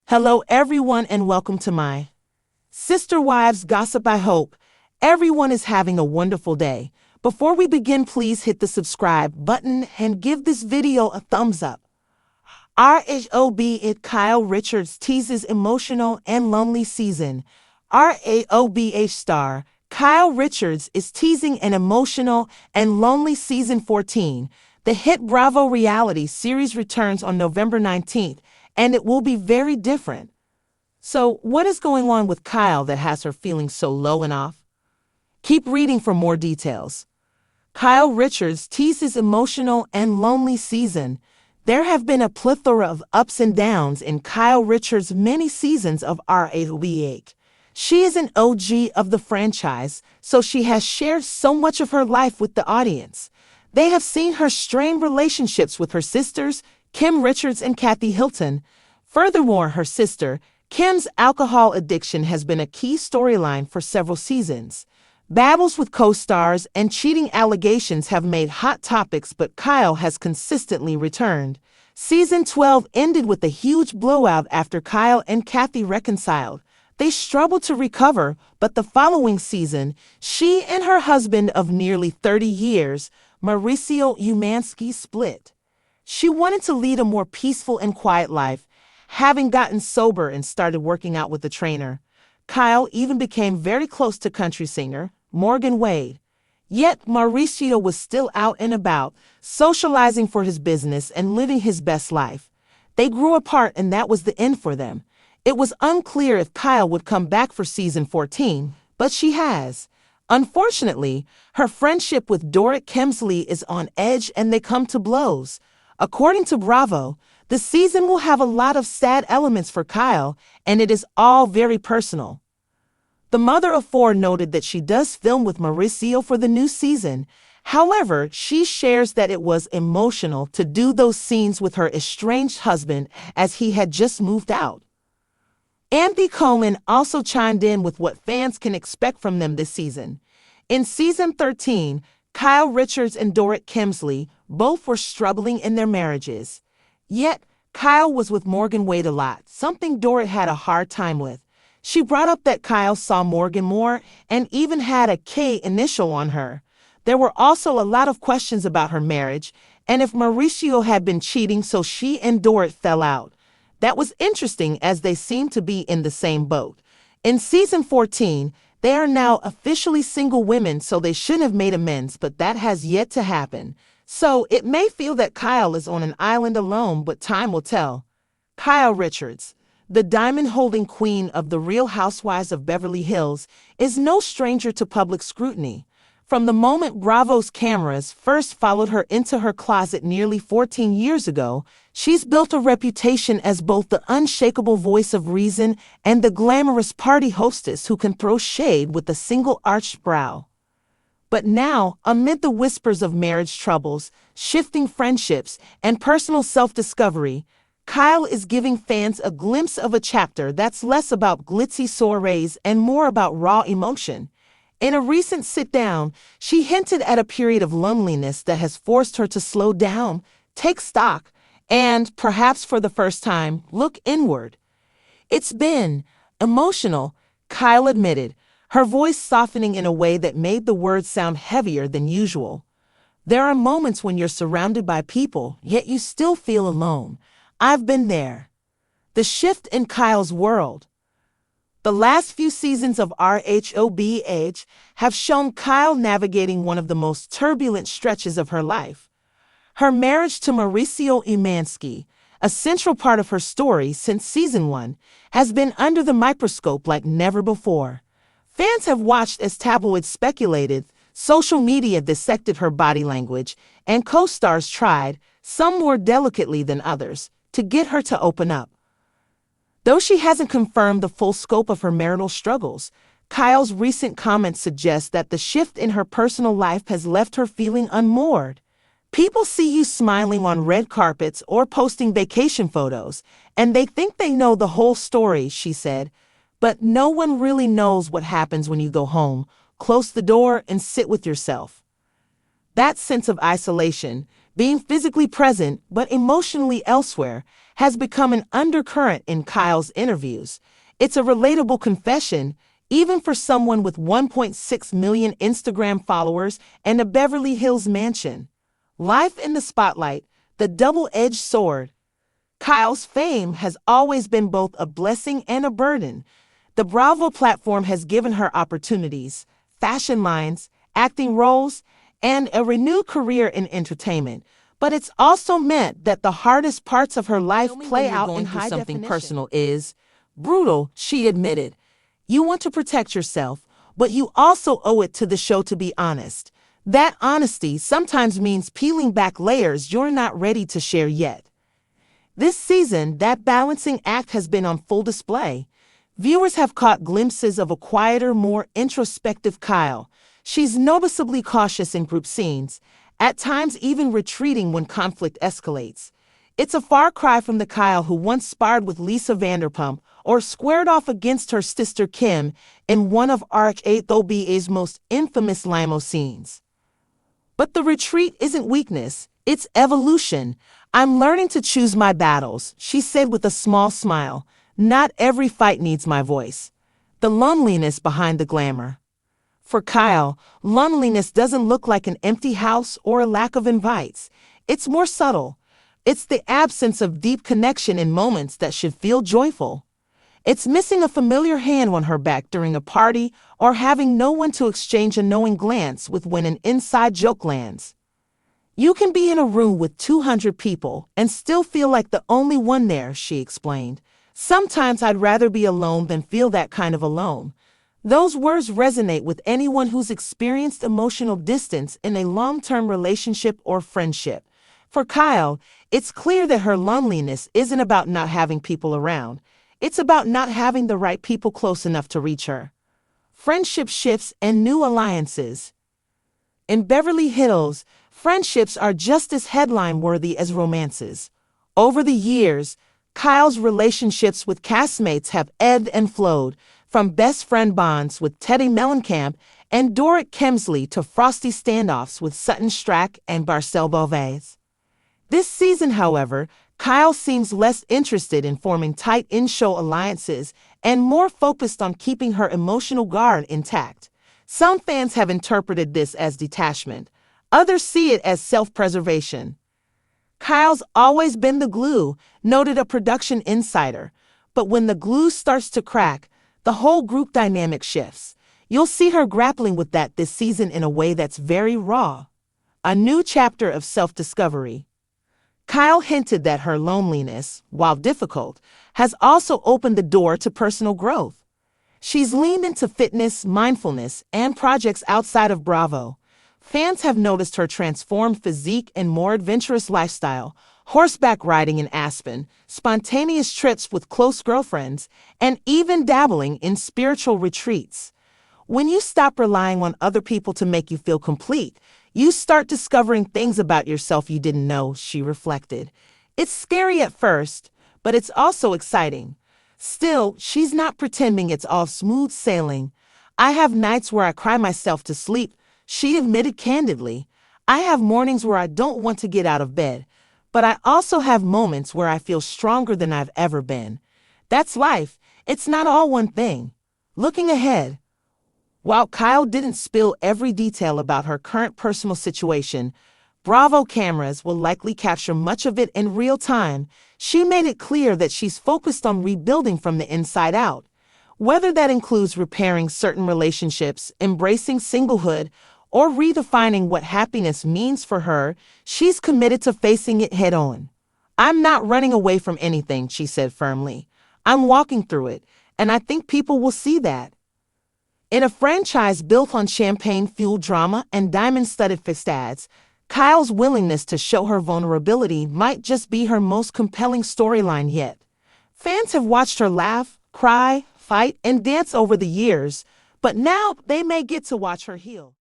Hello everyone and welcome to my Sister Wives Gossip. I hope everyone is having a wonderful day. Before we begin, please hit the subscribe button and give this video a thumbs up. RHOBH Kyle Richards teases emotional and lonely season. RHOBH star Kyle Richards is teasing an emotional and lonely season 14. The hit Bravo reality series returns on November 19th, and it will be very different. So, what is going on with Kyle that has her feeling so low and off? Keep reading for more details. Kyle Richards teases emotional and lonely season. There have been a plethora of ups and downs in Kyle Richards' many seasons of RHOBH. She is an OG of the franchise, so she has shared so much of her life with the audience. They have seen her strained relationships with her sisters, Kim Richards and Kathy Hilton. Furthermore, her sister, Kim's alcohol addiction has been a key storyline for several seasons. Battles with co-stars and cheating allegations have made hot topics, but Kyle has consistently returned. Season 12 ended with a huge blowout after Kyle and Kathy reconciled. They struggled to recover, but the following season, she and her husband of nearly 30 years, Mauricio Umansky, split. She wanted to lead a more peaceful and quiet life, having gotten sober and started working out with a trainer. Kyle even became very close to country singer Morgan Wade. Yet Mauricio was still out and about, socializing for his business and living his best life. They grew apart, and that was the end for them. It was unclear if Kyle would come back for season 14, but she has. Unfortunately, her friendship with Doric Kemsley is on edge and they come to blows. According to Bravo, the season will have a lot of sad elements for Kyle, and it is all very personal. The mother of four noted that she does film with Mauricio for the new season. However, she shares that it was emotional to do those scenes with her estranged husband as he had just moved out. Andy Cohen also chimed in with what fans can expect from them this season. In season 13, Kyle Richards and Doric Kemsley both were struggling in their marriages. Yet, Kyle was with Morgan Wade a lot, something Doric had a hard time with. She brought up that Kyle saw Morgan more and even had a K initial on her. There were also a lot of questions about her marriage and if Mauricio had been cheating, so she and Doric fell out. That was interesting as they seem to be in the same boat. In season 14, they are now officially single women, so they should have made amends, but that has yet to happen. So it may feel that Kyle is on an island alone, but time will tell. Kyle Richards, the diamond-holding queen of the Real Housewives of Beverly Hills, is no stranger to public scrutiny. From the moment Bravo's cameras first followed her into her closet nearly 14 years ago, she's built a reputation as both the unshakable voice of reason and the glamorous party hostess who can throw shade with a single arched brow. But now, amid the whispers of marriage troubles, shifting friendships, and personal self-discovery, Kyle is giving fans a glimpse of a chapter that's less about glitzy soirees and more about raw emotion. In a recent sit-down, she hinted at a period of loneliness that has forced her to slow down, take stock, and, perhaps for the first time, look inward. "It's been emotional," Kyle admitted, her voice softening in a way that made the words sound heavier than usual. "There are moments when you're surrounded by people, yet you still feel alone. I've been there." The shift in Kyle's world. The last few seasons of RHOBH have shown Kyle navigating one of the most turbulent stretches of her life. Her marriage to Mauricio Umansky, a central part of her story since season 1, has been under the microscope like never before. Fans have watched as tabloids speculated, social media dissected her body language, and co-stars tried, some more delicately than others, to get her to open up. Though she hasn't confirmed the full scope of her marital struggles, Kyle's recent comments suggest that the shift in her personal life has left her feeling unmoored. "People see you smiling on red carpets or posting vacation photos, and they think they know the whole story," she said. "But no one really knows what happens when you go home, close the door, and sit with yourself." That sense of isolation, being physically present but emotionally elsewhere, has become an undercurrent in Kyle's interviews. It's a relatable confession, even for someone with 1.6 million Instagram followers and a Beverly Hills mansion. Life in the spotlight, the double-edged sword. Kyle's fame has always been both a blessing and a burden. The Bravo platform has given her opportunities, fashion lines, acting roles, and a renewed career in entertainment. But it's also meant that the hardest parts of her life play out in high definition. Something personal is brutal, she admitted. You want to protect yourself, but you also owe it to the show to be honest. That honesty sometimes means peeling back layers you're not ready to share yet. This season, that balancing act has been on full display. Viewers have caught glimpses of a quieter, more introspective Kyle. She's noticeably cautious in group scenes, at times even retreating when conflict escalates. It's a far cry from the Kyle who once sparred with Lisa Vanderpump or squared off against her sister Kim in one of RHOBH's most infamous limo scenes. But the retreat isn't weakness, it's evolution. I'm learning to choose my battles, she said with a small smile. Not every fight needs my voice. The loneliness behind the glamour. For Kyle, loneliness doesn't look like an empty house or a lack of invites. It's more subtle. It's the absence of deep connection in moments that should feel joyful. It's missing a familiar hand on her back during a party or having no one to exchange a knowing glance with when an inside joke lands. You can be in a room with 200 people and still feel like the only one there, she explained. Sometimes I'd rather be alone than feel that kind of alone. Those words resonate with anyone who's experienced emotional distance in a long-term relationship or friendship. For Kyle, it's clear that her loneliness isn't about not having people around. It's about not having the right people close enough to reach her. Friendship shifts and new alliances. In Beverly Hills, friendships are just as headline-worthy as romances. Over the years, Kyle's relationships with castmates have ebbed and flowed, from best friend bonds with Teddy Mellencamp and Doric Kemsley to frosty standoffs with Sutton Strack and Barcel Beauvais. This season, however, Kyle seems less interested in forming tight in-show alliances and more focused on keeping her emotional guard intact. Some fans have interpreted this as detachment. Others see it as self-preservation. Kyle's always been the glue, noted a production insider. But when the glue starts to crack, the whole group dynamic shifts. You'll see her grappling with that this season in a way that's very raw. A new chapter of self-discovery. Kyle hinted that her loneliness, while difficult, has also opened the door to personal growth. She's leaned into fitness, mindfulness, and projects outside of Bravo. Fans have noticed her transformed physique and more adventurous lifestyle, horseback riding in Aspen, spontaneous trips with close girlfriends, and even dabbling in spiritual retreats. When you stop relying on other people to make you feel complete, you start discovering things about yourself you didn't know, she reflected. It's scary at first, but it's also exciting. Still, she's not pretending it's all smooth sailing. I have nights where I cry myself to sleep, she admitted candidly. I have mornings where I don't want to get out of bed, but I also have moments where I feel stronger than I've ever been. That's life. It's not all one thing. Looking ahead. While Kyle didn't spill every detail about her current personal situation, Bravo cameras will likely capture much of it in real time. She made it clear that she's focused on rebuilding from the inside out. Whether that includes repairing certain relationships, embracing singlehood, or redefining what happiness means for her, she's committed to facing it head-on. I'm not running away from anything, she said firmly. I'm walking through it, and I think people will see that. In a franchise built on champagne-fueled drama and diamond-studded facades, Kyle's willingness to show her vulnerability might just be her most compelling storyline yet. Fans have watched her laugh, cry, fight, and dance over the years, but now they may get to watch her heal.